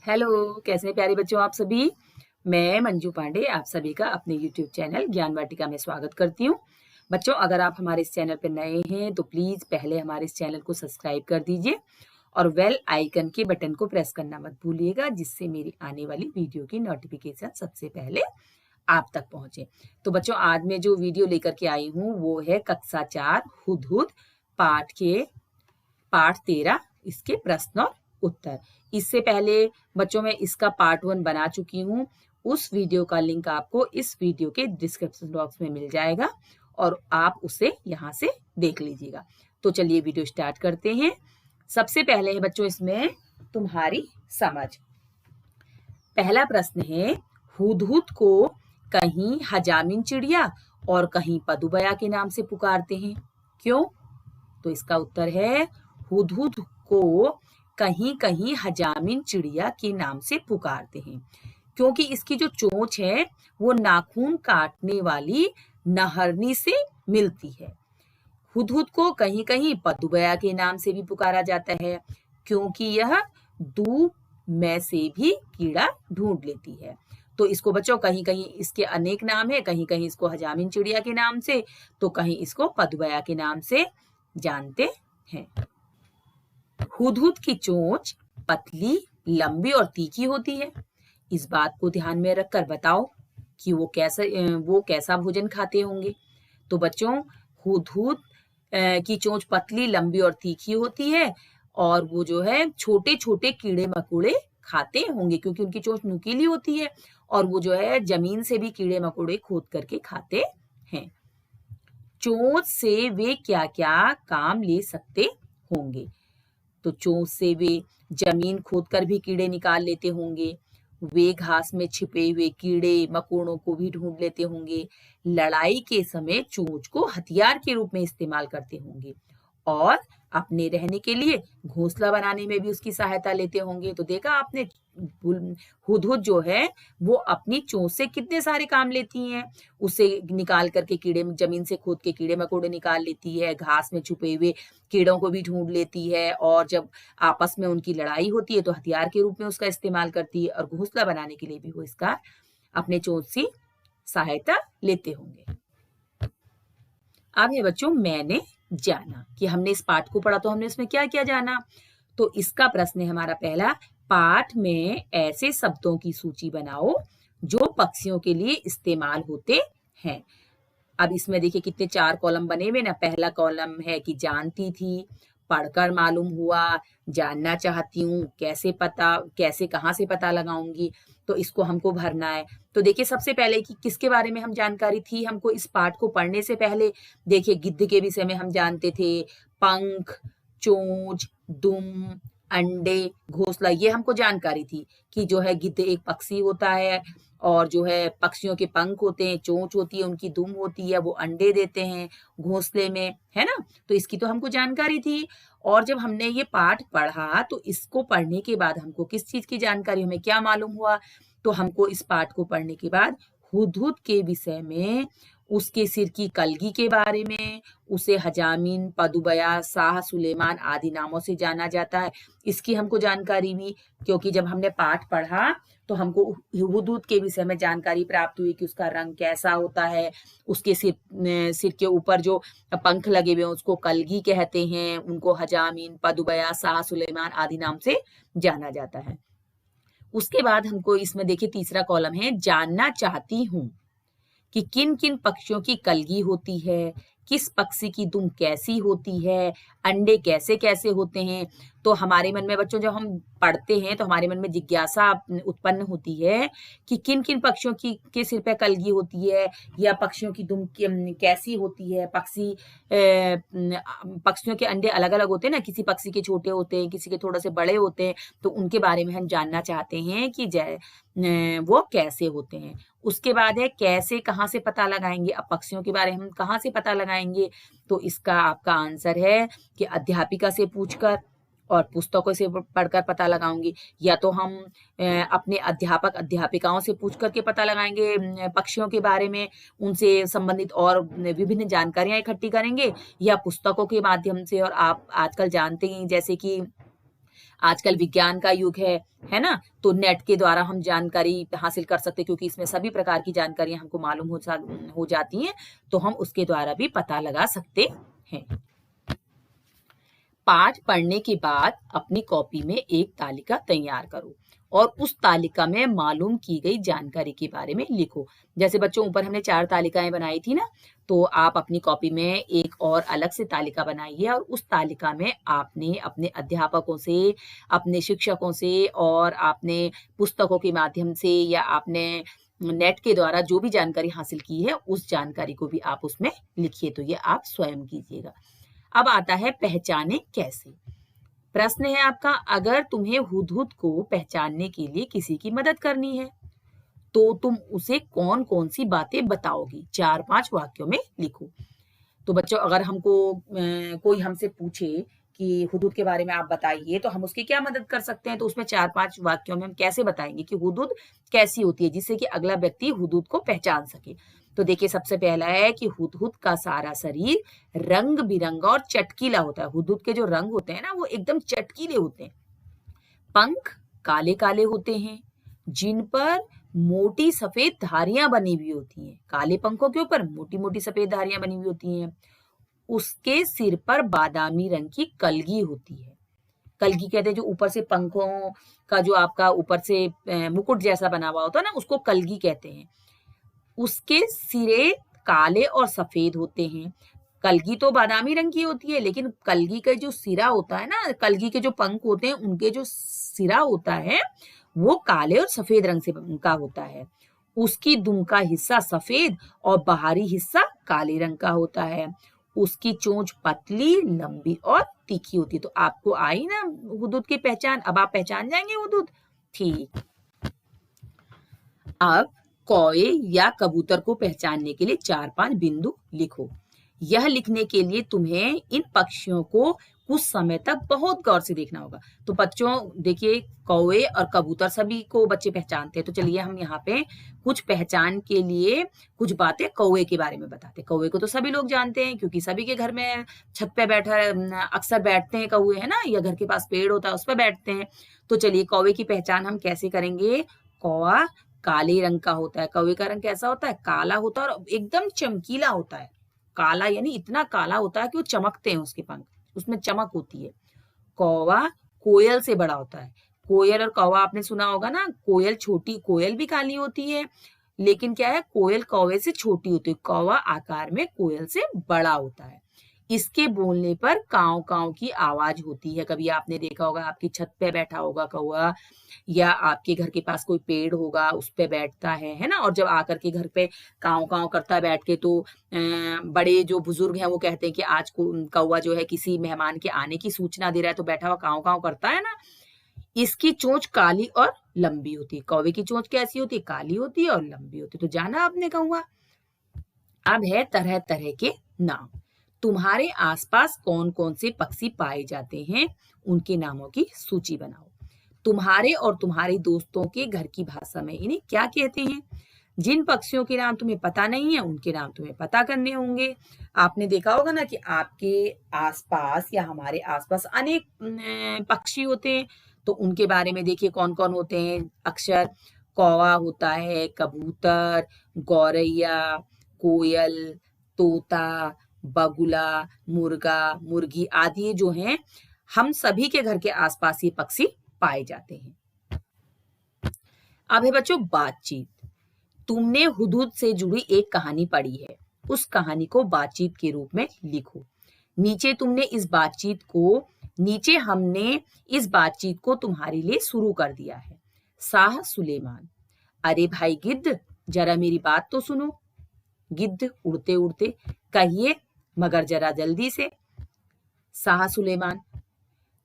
Hello, कैसे हैं प्यारे बच्चों आप सभी। मैं मंजू पांडे आप सभी का अपने YouTube चैनल ज्ञान वाटिका में स्वागत करती हूँ। बच्चों, अगर आप हमारे इस चैनल पर नए हैं तो प्लीज पहले हमारे इस चैनल को सब्सक्राइब कर दीजिए और बेल आइकन के बटन को प्रेस करना मत भूलिएगा, जिससे मेरी आने वाली वीडियो की नोटिफिकेशन सबसे पहले आप तक पहुंचे। तो बच्चों, आज मैं जो वीडियो लेकर के आई हूँ वो है कक्षा 4 हुदहुद पाठ 13 इसके प्रश्न और उत्तर। इससे पहले बच्चों मैं इसका पार्ट 1 बना चुकी हूँ। उस वीडियो का लिंक आपको इस वीडियो के डिस्क्रिप्शन बॉक्स में मिल जाएगा और आप उसे यहाँ से देख लीजिएगा। तो चलिए वीडियो स्टार्ट करते हैं। सबसे पहले है बच्चों इसमें तुम्हारी समझ। पहला प्रश्न है, हुदहुद को कहीं हजामिन चिड़िया और कहीं पदुबया के नाम से पुकारते हैं, क्यों? तो इसका उत्तर है, हुदहुद को कहीं कहीं हजामिन चिड़िया के नाम से पुकारते हैं क्योंकि इसकी जो चोंच है वो नाखून काटने वाली नहरनी से मिलती है। हुदहुद को कहीं कहीं पदुबया के नाम से भी पुकारा जाता है क्योंकि यह दूब में से भी कीड़ा ढूंढ लेती है। तो इसको बच्चों कहीं कहीं इसके अनेक नाम है, कहीं कहीं इसको हजामिन चिड़िया के नाम से, तो कहीं इसको पदुबया के नाम से जानते हैं। हुदहुद की चोंच पतली, लंबी और तीखी होती है। इस बात को ध्यान में रखकर बताओ कि वो कैसा भोजन खाते होंगे। तो बच्चों, हुदहुद की चोंच पतली, लंबी और तीखी होती है और वो जो है छोटे छोटे कीड़े मकोड़े खाते होंगे क्योंकि उनकी चोंच नुकीली होती है और वो जो है जमीन से भी कीड़े मकोड़े खोद करके खाते हैं। चोंच से वे क्या क्या काम ले सकते होंगे? तो चोंच से वे जमीन खोदकर भी कीड़े निकाल लेते होंगे, वे घास में छिपे हुए कीड़े मकोड़ों को भी ढूंढ लेते होंगे, लड़ाई के समय चोंच को हथियार के रूप में इस्तेमाल करते होंगे और अपने रहने के लिए घोंसला बनाने में भी उसकी सहायता लेते होंगे। तो देखा आपने, हुदहुद जो है वो अपनी चोंच से कितने सारे काम लेती हैं। उसे निकाल करके कीड़े, जमीन से खोद के कीड़े मकोड़े निकाल लेती है, घास में छुपे हुए कीड़ों को भी ढूंढ लेती है और जब आपस में उनकी लड़ाई होती है तो हथियार के रूप में उसका इस्तेमाल करती है और घोंसला बनाने के लिए भी वो इसका अपने चोंच से सहायता लेते होंगे। अब है बच्चों, मैंने जाना कि हमने इस पाठ को पढ़ा तो हमने इसमें क्या क्या जाना। तो इसका प्रश्न है हमारा पहला, पाठ में ऐसे शब्दों की सूची बनाओ जो पक्षियों के लिए इस्तेमाल होते हैं। अब इसमें देखिए कितने 4 कॉलम बने हुए ना। पहला कॉलम है कि जानती थी, पढ़कर मालूम हुआ, जानना चाहती हूँ, कैसे कहाँ से पता लगाऊंगी, तो इसको हमको भरना है। तो देखिए सबसे पहले कि किसके बारे में हम जानकारी थी हमको इस पाठ को पढ़ने से पहले। देखिए गिद्ध के विषय में हम जानते थे, पंख, चोंच, दुम, अंडे, घोंसला, ये हमको जानकारी थी कि जो है गिद्ध एक पक्षी होता है और जो है पक्षियों के पंख होते हैं, चोंच होती है, उनकी दुम होती है, वो अंडे देते हैं घोंसले में, है ना। तो इसकी तो हमको जानकारी थी। और जब हमने ये पाठ पढ़ा तो इसको पढ़ने के बाद हमको किस चीज की जानकारी, हमें क्या मालूम हुआ? तो हमको इस पाठ को पढ़ने के बाद हुदहुद के विषय में, उसके सिर की कलगी के बारे में, उसे हजामिन, पदुबया, शाह सुलेमान आदि नामों से जाना जाता है, इसकी हमको जानकारी हुई। क्योंकि जब हमने पाठ पढ़ा तो हमको हुदहुद के विषय में जानकारी प्राप्त हुई कि उसका रंग कैसा होता है, उसके सिर के ऊपर जो पंख लगे हुए हैं उसको कलगी कहते हैं, उनको हजामिन, पदुबया, शाह सुलेमान आदि नाम से जाना जाता है। उसके बाद हमको इसमें देखिए तीसरा कॉलम है, जानना चाहती हूँ कि किन किन पक्षियों की कलगी होती है, किस पक्षी की दुम कैसी होती है, अंडे कैसे कैसे होते हैं। तो हमारे मन में बच्चों जब हम पढ़ते हैं तो हमारे मन में जिज्ञासा उत्पन्न होती है कि किन किन पक्षियों की के सिर पे कलगी होती है या पक्षियों की दुम कैसी होती है। पक्षियों के अंडे अलग अलग होते हैं ना, किसी पक्षी के छोटे होते हैं, किसी के थोड़ा से बड़े होते हैं, तो उनके बारे में हम जानना चाहते हैं कि वो कैसे होते हैं। उसके बाद है कैसे, कहाँ से पता लगाएंगे। अब पक्षियों के बारे में हम कहाँ से पता लगाएंगे? तो इसका आपका आंसर है कि अध्यापिका से पूछकर और पुस्तकों से पढ़कर पता लगाऊंगी, या तो हम अपने अध्यापक अध्यापिकाओं से पूछ करके पता लगाएंगे पक्षियों के बारे में, उनसे संबंधित और विभिन्न जानकारियां इकट्ठी करेंगे, या पुस्तकों के माध्यम से। और आप आजकल जानते हैं जैसे कि आजकल विज्ञान का युग है ना, तो नेट के द्वारा हम जानकारी हासिल कर सकते हैं, क्योंकि इसमें सभी प्रकार की जानकारियां हमको मालूम हो जाती हैं, तो हम उसके द्वारा भी पता लगा सकते हैं। पाठ पढ़ने के बाद अपनी कॉपी में एक तालिका तैयार करो और उस तालिका में मालूम की गई जानकारी के बारे में लिखो। जैसे बच्चों ऊपर हमने 4 तालिकाएं बनाई थी ना, तो आप अपनी कॉपी में एक और अलग से तालिका बनाइए और उस तालिका में आपने अपने अध्यापकों से, अपने शिक्षकों से और आपने पुस्तकों के माध्यम से या आपने नेट के द्वारा जो भी जानकारी हासिल की है, उस जानकारी को भी आप उसमें लिखिए। तो ये आप स्वयं कीजिएगा। अब आता है पहचाने कैसे। प्रश्न है आपका, अगर तुम्हें हुदहुद को पहचानने के लिए किसी की मदद करनी है तो तुम उसे कौन कौन सी बातें बताओगी? 4-5 वाक्यों में लिखो। तो बच्चों, अगर हमको कोई हमसे पूछे कि हुदहुद के बारे में आप बताइए, तो हम उसकी क्या मदद कर सकते हैं? तो उसमें 4-5 वाक्यों में हम कैसे बताएंगे कि हुदहुद कैसी होती है, जिससे कि अगला व्यक्ति हुदहुद को पहचान सके। तो देखिए, सबसे पहला है कि हुदहुद का सारा शरीर रंग बिरंगा और चटकीला होता है। हुदहुद के जो रंग होते हैं ना, वो एकदम चटकीले होते हैं। पंख काले काले होते हैं, जिन पर मोटी सफेद धारियां बनी हुई होती हैं। काले पंखों के ऊपर मोटी मोटी सफेद धारियां बनी हुई होती हैं। उसके सिर पर बादामी रंग की कलगी होती है। कलगी कहते हैं जो ऊपर से पंखों का जो आपका ऊपर से मुकुट जैसा बना हुआ होता है ना, उसको कलगी कहते हैं। उसके सिरे काले और सफेद होते हैं। कलगी तो बादामी रंग की होती है, लेकिन कलगी का जो सिरा होता है ना, कलगी के जो पंख होते हैं, उनके जो सिरा होता है वो काले और सफेद रंग से का होता है। उसकी दुम का हिस्सा सफेद और बाहरी हिस्सा काले रंग का होता है। उसकी चोंच पतली, लंबी और तीखी होती है। तो आपको आई ना हुदहुद की पहचान। अब आप पहचान जाएंगे हुदहुद। ठीक, अब कौवे या कबूतर को पहचानने के लिए 4-5 बिंदु लिखो। यह लिखने के लिए तुम्हें इन पक्षियों को कुछ समय तक बहुत गौर से देखना होगा। तो बच्चों देखिए, कौवे और कबूतर सभी को बच्चे पहचानते हैं। तो चलिए हम यहाँ पे कुछ पहचान के लिए कुछ बातें कौवे के बारे में बताते हैं। कौवे को तो सभी लोग जानते हैं, क्योंकि सभी के घर में छत पे बैठा अक्सर बैठते हैं कौवे, है ना, या घर के पास पेड़ होता है उस पर बैठते हैं। तो चलिए कौवे की पहचान हम कैसे करेंगे। कौवा काले रंग का होता है। कौवे का रंग कैसा होता है? काला होता है और एकदम चमकीला होता है। काला यानी इतना काला होता है कि वो चमकते हैं, उसके पंख, उसमें चमक होती है। कौवा कोयल से बड़ा होता है। कोयल और कौवा आपने सुना होगा ना, कोयल छोटी, कोयल भी काली होती है, लेकिन क्या है, कोयल कौवे से छोटी होती है। कौवा आकार में कोयल से बड़ा होता है। इसके बोलने पर काव काव की आवाज होती है। कभी आपने देखा होगा, आपकी छत पे बैठा होगा कौवा, या आपके घर के पास कोई पेड़ होगा उस पे बैठता है ना, और जब आकर के घर पे काव काव करता है बैठ के, तो बड़े जो बुजुर्ग हैं वो कहते हैं कि आज को कौवा जो है किसी मेहमान के आने की सूचना दे रहा है, तो बैठा हुआ काव काव करता है ना। इसकी चोंच काली और लंबी होती है। कौवे की चोंच कैसी होती है? काली होती है और लंबी होती है। तो जाना आपने कौवा। अब है तरह तरह के नाम। तुम्हारे आसपास कौन कौन से पक्षी पाए जाते हैं, उनके नामों की सूची बनाओ। तुम्हारे और तुम्हारे दोस्तों के घर की भाषा में इन्हें क्या कहते हैं? जिन पक्षियों के नाम तुम्हें पता नहीं है, उनके नाम तुम्हें पता करने होंगे। आपने देखा होगा ना कि आपके आसपास या हमारे आसपास अनेक पक्षी होते हैं, तो उनके बारे में देखिए कौन कौन होते हैं। अक्सर कौवा होता है, कबूतर, गौरैया, कोयल, तोता, बगुला, मुर्गा, मुर्गी आदि जो हैं, हम सभी के घर के आसपास ये पक्षी पाए जाते हैं। अब है बच्चों बातचीत। तुमने हुदहुद से जुड़ी एक कहानी पढ़ी है, उस कहानी को बातचीत के रूप में लिखो। नीचे हमने इस बातचीत को तुम्हारे लिए शुरू कर दिया है। शाह सुलेमान, अरे भाई गिद्ध, जरा मेरी बात तो सुनो। गिद्ध उड़ते उड़ते, कहिए मगर जरा जल्दी से। शाह सुलेमान।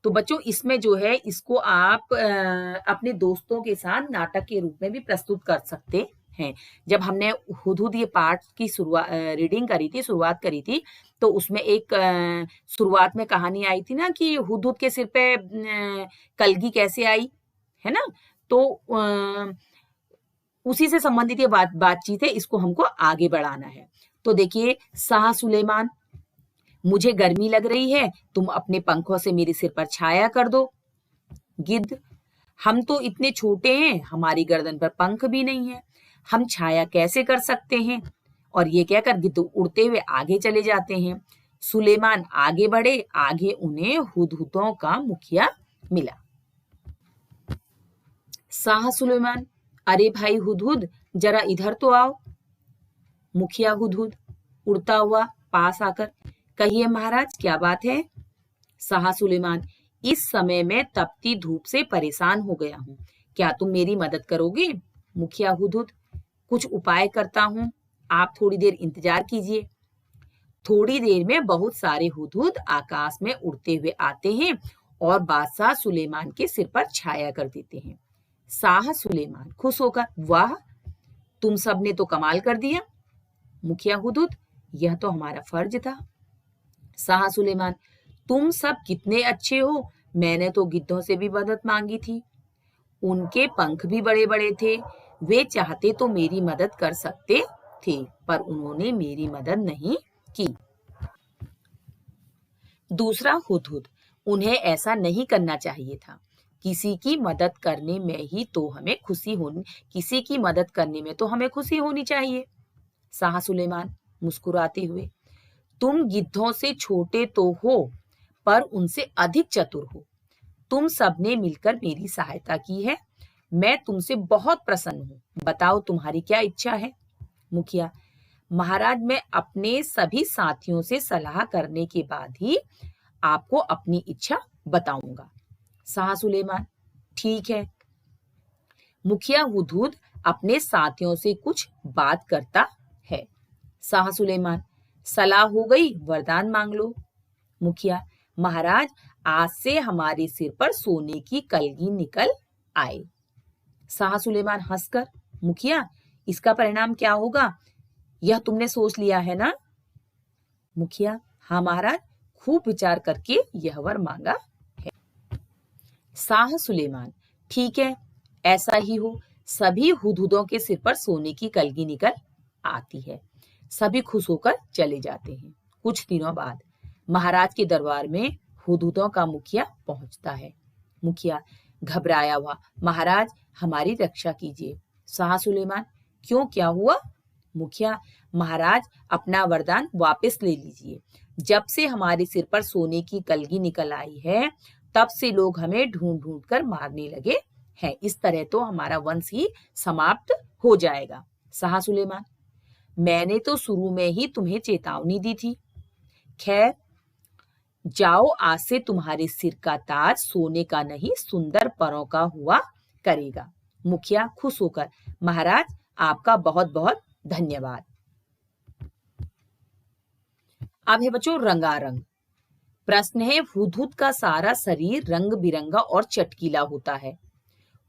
तो बच्चों इसमें जो है, इसको आप अपने दोस्तों के साथ नाटक के रूप में भी प्रस्तुत कर सकते हैं। जब हमने हुदहुद ये पाठ की रीडिंग करी थी, शुरुआत करी थी, तो उसमें एक शुरुआत में कहानी आई थी ना कि हुदहुद के सिर पे कलगी कैसे आई, है ना। तो उसी से संबंधित ये बातचीत है, इसको हमको आगे बढ़ाना है। तो देखिए, शाह सुलेमान, मुझे गर्मी लग रही है, तुम अपने पंखों से मेरे सिर पर छाया कर दो। गिद्ध, हम तो इतने छोटे हैं, हमारी गर्दन पर पंख भी नहीं है, हम छाया कैसे कर सकते हैं। और ये कहकर गिद्ध उड़ते हुए आगे चले जाते हैं। सुलेमान आगे बढ़े, आगे उन्हें हुदहुदों का मुखिया मिला। शाह सुलेमान, अरे भाई हुदहुद, जरा इधर तो आओ। मुखिया हुदहुद उड़ता हुआ पास आकर, कहिए महाराज क्या बात है। शाह सुलेमान, इस समय मैं तपती धूप से परेशान हो गया हूँ, क्या तुम मेरी मदद करोगे। मुखिया हुदहुद, कुछ उपाय करता हूँ, आप थोड़ी देर इंतजार कीजिए। थोड़ी देर में बहुत सारे हुदहुद आकाश में उड़ते हुए आते हैं और बादशाह सुलेमान के सिर पर छाया कर देते हैं। शाह सुलेमान खुश होकर, वाह, तुम सब ने तो कमाल कर दिया। मुखिया हुदहुद, यह तो हमारा फर्ज था। शाह सुलेमान, तुम सब कितने अच्छे हो, मैंने तो गिद्धों से भी मदद मांगी थी, उनके पंख भी बड़े बड़े थे, वे चाहते तो मेरी मदद कर सकते थे, पर उन्होंने मेरी मदद नहीं की। दूसरा हुदहुद, उन्हें ऐसा नहीं करना चाहिए था, किसी की मदद करने में ही तो हमें खुशी होनी किसी की मदद करने में तो हमें खुशी होनी चाहिए। शाह सुलेमान मुस्कुराते हुए, तुम गिद्धों से छोटे तो हो, पर उनसे अधिक चतुर हो, तुम सबने मिलकर मेरी सहायता की है, मैं तुमसे बहुत प्रसन्न हूँ, बताओ तुम्हारी क्या इच्छा है। मुखिया, महाराज, मैं अपने सभी साथियों से सलाह करने के बाद ही आपको अपनी इच्छा बताऊंगा। शाह सुलेमान, ठीक है। मुखिया हुदहुद अपने साथियों से कुछ बात करता है। शाह सुलेमान, सलाह हो गई, वरदान मांग लो। मुखिया, महाराज, आज से हमारे सिर पर सोने की कलगी निकल आए। शाह सुलेमान हंसकर, मुखिया, इसका परिणाम क्या होगा, यह तुमने सोच लिया है ना। मुखिया, हाँ महाराज, खूब विचार करके यह वर मांगा है। शाह सुलेमान, ठीक है, ऐसा ही हो। सभी हुदहुदों के सिर पर सोने की कलगी निकल आती है, सभी खुश होकर चले जाते हैं। कुछ दिनों बाद महाराज के दरबार में हुदहुदों का मुखिया पहुंचता है। मुखिया घबराया हुआ, महाराज, हमारी रक्षा कीजिए। शाह सुलेमान, क्यों, क्या हुआ। मुखिया, महाराज, अपना वरदान वापस ले लीजिए, जब से हमारे सिर पर सोने की कलगी निकल आई है, तब से लोग हमें ढूंढ ढूंढ कर मारने लगे हैं, इस तरह तो हमारा वंश ही समाप्त हो जाएगा। शाह सुलेमान, मैंने तो शुरू में ही तुम्हें चेतावनी दी थी। खैर, जाओ, आज से तुम्हारे सिर का ताज सोने का नहीं, सुंदर परों का हुआ करेगा। मुखिया खुश होकर, महाराज, आपका बहुत बहुत धन्यवाद। अब है बच्चों रंगारंग। प्रश्न है, हुदहुद का सारा शरीर रंग बिरंगा और चटकीला होता है।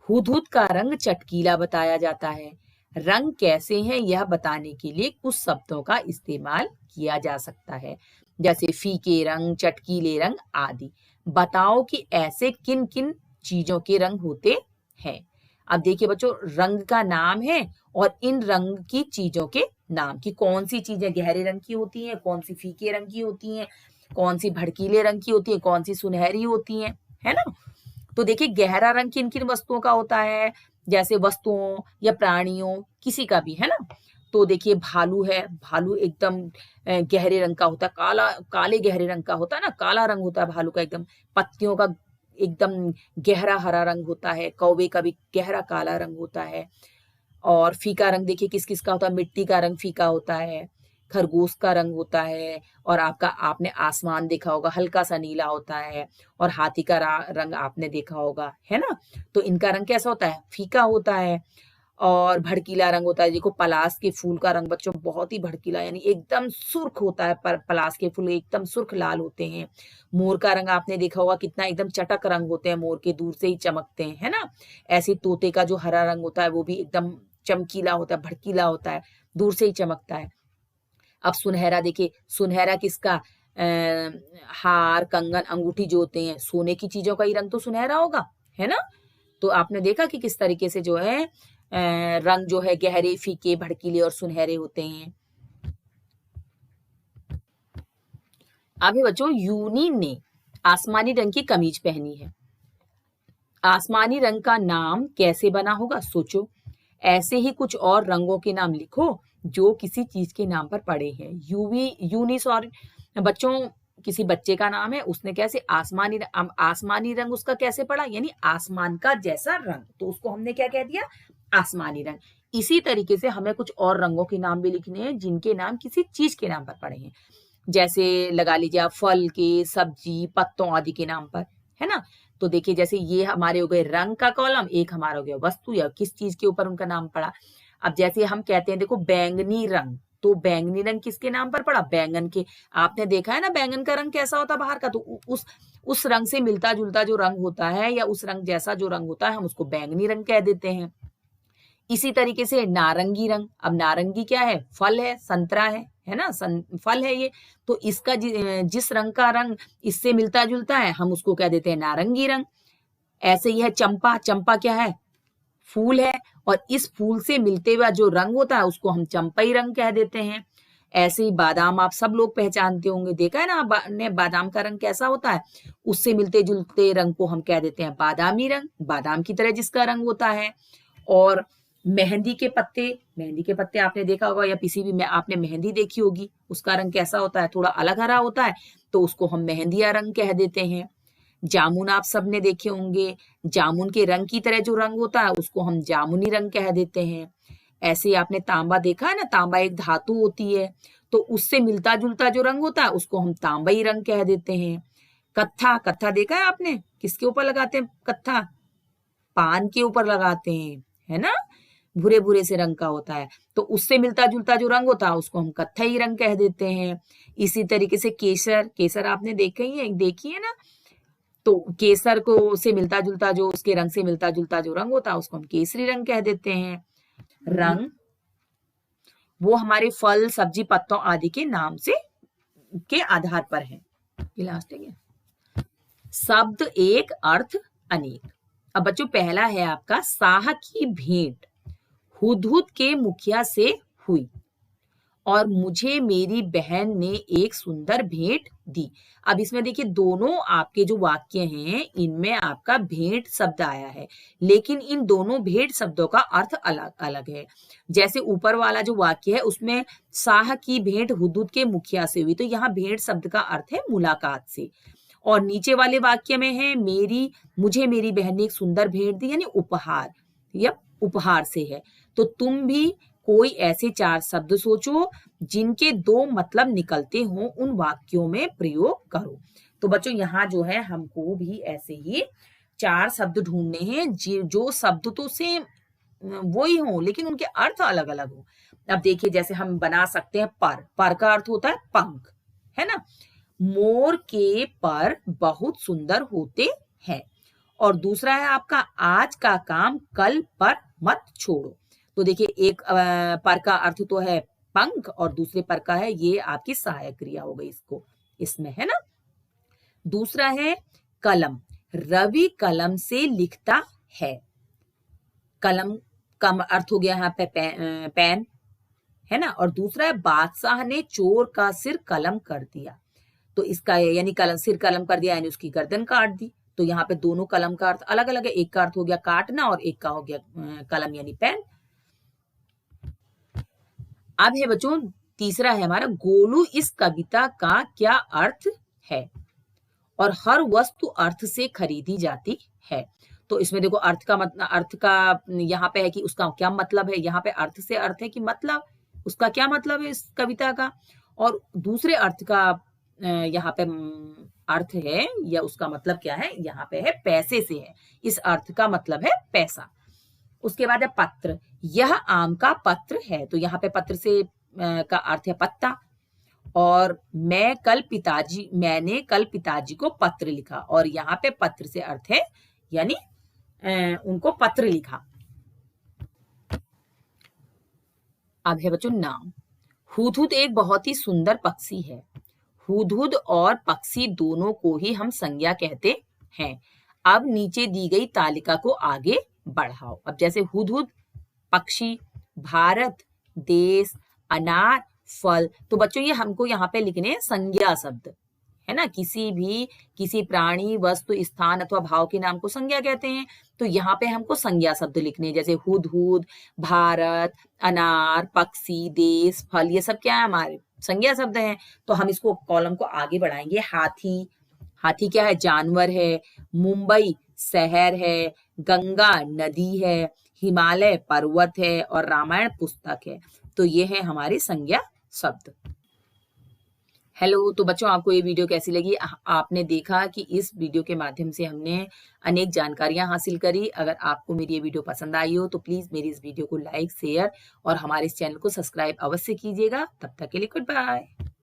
हुदहुद का रंग चटकीला बताया जाता है। रंग कैसे हैं यह बताने के लिए कुछ शब्दों का इस्तेमाल किया जा सकता है, जैसे फीके रंग, चटकीले रंग आदि। बताओ कि ऐसे किन किन चीजों के रंग होते हैं। अब देखिए बच्चों, रंग का नाम है और इन रंग की चीजों के नाम, की कौन सी चीजें गहरे रंग की होती हैं, कौन सी फीके रंग की होती हैं, कौन सी भड़कीले रंग की होती है, कौन सी सुनहरी होती है ना। तो देखिए, गहरा रंग किन किन वस्तुओं का होता है, जैसे वस्तुओं या प्राणियों, किसी का भी, है ना। तो देखिए, भालू है, भालू एकदम गहरे रंग का होता है, काले गहरे रंग का होता है ना, काला रंग होता है भालू का एकदम। पत्तियों का एकदम गहरा हरा रंग होता है, कौवे का भी गहरा काला रंग होता है। और फीका रंग देखिए किस किस का होता है, मिट्टी का रंग फीका होता है, खरगोश का रंग होता है, और आपने आसमान देखा होगा, हल्का सा नीला होता है, और हाथी का रंग आपने देखा होगा, है ना। तो इनका रंग कैसा होता है, फीका होता है। और भड़कीला रंग होता है, देखो पलाश के फूल का रंग बच्चों बहुत ही भड़कीला, यानी एकदम सुर्ख होता है, पर पलाश के फूल एकदम सुर्ख लाल होते हैं। मोर का रंग आपने देखा होगा, कितना एकदम चटक रंग होते हैं, मोर के दूर से ही चमकते हैं, है ना। ऐसे तोते का जो हरा रंग होता है वो भी एकदम चमकीला होता है, भड़कीला होता है, दूर से ही चमकता है। अब सुनहरा देखिए, सुनहरा किसका, हार, कंगन, अंगूठी जो होते हैं, सोने की चीजों का ही रंग तो सुनहरा होगा, है ना। तो आपने देखा कि किस तरीके से जो है रंग जो है गहरे, फीके, भड़कीले और सुनहरे होते हैं। अभी बच्चों, यूनी ने आसमानी रंग की कमीज पहनी है। आसमानी रंग का नाम कैसे बना होगा, सोचो। ऐसे ही कुछ और रंगों के नाम लिखो जो किसी चीज के नाम पर पड़े हैं। यूनिसॉर बच्चों, किसी बच्चे का नाम है, उसने कैसे आसमानी रंग उसका कैसे पड़ा, यानी आसमान का जैसा रंग, तो उसको हमने क्या कह दिया, आसमानी रंग। इसी तरीके से हमें कुछ और रंगों के नाम भी लिखने हैं जिनके नाम किसी चीज के नाम पर पड़े हैं। जैसे लगा लीजिए आप फल के, सब्जी, पत्तों आदि के नाम पर, है ना। तो देखिए जैसे ये हमारे हो गए रंग का कॉलम, एक हमारा हो गया वस्तु या किस चीज के ऊपर उनका नाम पड़ा। अब जैसे हम कहते हैं देखो बैंगनी रंग, तो बैंगनी रंग किसके नाम पर पड़ा, बैंगन के। आपने देखा है ना बैंगन का रंग कैसा होता है बाहर का, तो उस रंग से मिलता जुलता जो रंग होता है या उस रंग जैसा जो रंग होता है हम उसको बैंगनी रंग कह देते हैं। इसी तरीके से नारंगी रंग, अब नारंगी क्या है, फल है, संतरा है ना, फल है ये। तो इसका जिस रंग का रंग इससे मिलता जुलता है हम उसको कह देते हैं नारंगी रंग। ऐसे ही है चंपा, चंपा क्या है, फूल है, और इस फूल से मिलते हुआ जो रंग होता है उसको हम चंपई रंग कह देते हैं। ऐसे ही बादाम आप सब लोग पहचानते होंगे, देखा है ना आपने बादाम का रंग कैसा होता है, उससे मिलते जुलते रंग को हम कह देते हैं बादामी रंग, बादाम की तरह जिसका रंग होता है। और मेहंदी के पत्ते, मेहंदी के पत्ते आपने देखा होगा या किसी भी में आपने मेहंदी देखी होगी, उसका रंग कैसा होता है, थोड़ा अलग हरा होता है, तो उसको हम मेहंदिया रंग कह देते हैं। जामुन आप सबने देखे होंगे, जामुन के रंग की तरह जो रंग होता है उसको हम जामुनी रंग कह देते हैं। ऐसे ही आपने तांबा देखा है ना, तांबा एक धातु होती है, तो उससे मिलता जुलता जो रंग होता है उसको हम तांबई रंग कह देते हैं। कत्था, कत्था देखा है आपने, किसके ऊपर लगाते हैं कत्था, पान के ऊपर लगाते हैं, है ना, भूरे भूरे से रंग का होता है, तो उससे मिलता जुलता जो रंग होता है उसको हम कत्थई रंग कह देते हैं। इसी तरीके से केसर, केसर आपने देखी है ना, तो केसर को से मिलता जुलता जो उसके रंग से मिलता जुलता जो रंग होता है उसको हम केसरी रंग कह देते हैं। रंग वो हमारे फल, सब्जी, पत्तों आदि के नाम से के आधार पर है। ये लास्ट है। शब्द एक, अर्थ अनेक। अब बच्चों पहला है आपका साह की भेंट हुदहुद के मुखिया से हुई और मुझे मेरी बहन ने एक सुंदर भेंट दी। अब इसमें देखिए दोनों आपके जो वाक्य हैं इनमें आपका भेंट शब्द आया है, लेकिन इन दोनों भेंट शब्दों का अर्थ अलग अलग है। जैसे ऊपर वाला जो वाक्य है उसमें साह की भेंट हुदहुद के मुखिया से हुई, तो यहाँ भेंट शब्द का अर्थ है मुलाकात से। और नीचे वाले वाक्य में है मुझे मेरी बहन ने एक सुंदर भेंट दी, यानी उपहार या उपहार से है। तो तुम भी कोई ऐसे 4 शब्द सोचो जिनके 2 मतलब निकलते हो, उन वाक्यों में प्रयोग करो। तो बच्चों यहाँ जो है हमको भी ऐसे ही 4 शब्द ढूंढने हैं जो शब्द तो सेम वो ही हो लेकिन उनके अर्थ अलग अलग हो। अब देखिए जैसे हम बना सकते हैं पर का अर्थ होता है पंख, है ना, मोर के पर बहुत सुंदर होते हैं। और दूसरा है आपका आज का काम कल पर मत छोड़ो। तो देखिए एक पर का अर्थ तो है पंख और दूसरे पर का है ये आपकी सहायक क्रिया हो गई इसको इसमें, है ना। दूसरा है कलम, रवि कलम से लिखता है। कलम का अर्थ हो गया यहाँ पे पेन, है ना। और दूसरा है बादशाह ने चोर का सिर कलम कर दिया। तो इसका यानी सिर कलम कर दिया यानी उसकी गर्दन काट दी। तो यहाँ पे दोनों कलम का अर्थ अलग अलग है, एक का अर्थ हो गया काटना और एक का हो गया कलम यानी पेन। अब है बच्चों तीसरा है हमारा गोलू इस कविता का क्या अर्थ है, और हर वस्तु अर्थ से खरीदी जाती है। तो इसमें देखो अर्थ का यहाँ पे है कि उसका क्या मतलब है, यहाँ पे अर्थ से अर्थ है कि मतलब उसका क्या मतलब है इस कविता का, और दूसरे अर्थ का यहाँ पे अर्थ है या उसका मतलब क्या है, यहाँ पे है पैसे से है, इस अर्थ का मतलब है पैसा। उसके बाद है पत्र, यह आम का पत्र है। तो यहाँ पे पत्र से का अर्थ है पत्ता। और मैंने कल पिताजी को पत्र लिखा, और यहाँ पे पत्र से अर्थ है यानी उनको पत्र लिखा। अब है बच्चों नाम, हुदहुद एक बहुत ही सुंदर पक्षी है। हुदहुद और पक्षी दोनों को ही हम संज्ञा कहते हैं। अब नीचे दी गई तालिका को आगे बढ़ाओ। अब जैसे हुदहुद, पक्षी, भारत, देश, अनार, फल। तो बच्चों ये हमको यहाँ पे लिखने हैं संज्ञा शब्द, है ना। किसी प्राणी, वस्तु, स्थान अथवा भाव के नाम को संज्ञा कहते हैं। तो यहाँ पे हमको संज्ञा शब्द लिखने हैं, जैसे हुदहुद, भारत, अनार, पक्षी, देश, फल, ये सब क्या है, हमारे संज्ञा शब्द हैं। तो हम इसको कॉलम को आगे बढ़ाएंगे। हाथी, हाथी क्या है, जानवर है। मुंबई शहर है। गंगा नदी है। हिमालय पर्वत है। और रामायण पुस्तक है। तो ये है हमारे संज्ञा शब्द। हेलो, तो बच्चों आपको ये वीडियो कैसी लगी? आपने देखा कि इस वीडियो के माध्यम से हमने अनेक जानकारियां हासिल करी। अगर आपको मेरी ये वीडियो पसंद आई हो तो प्लीज मेरी इस वीडियो को लाइक, शेयर और हमारे इस चैनल को सब्सक्राइब अवश्य कीजिएगा। तब तक के लिए गुड बाय।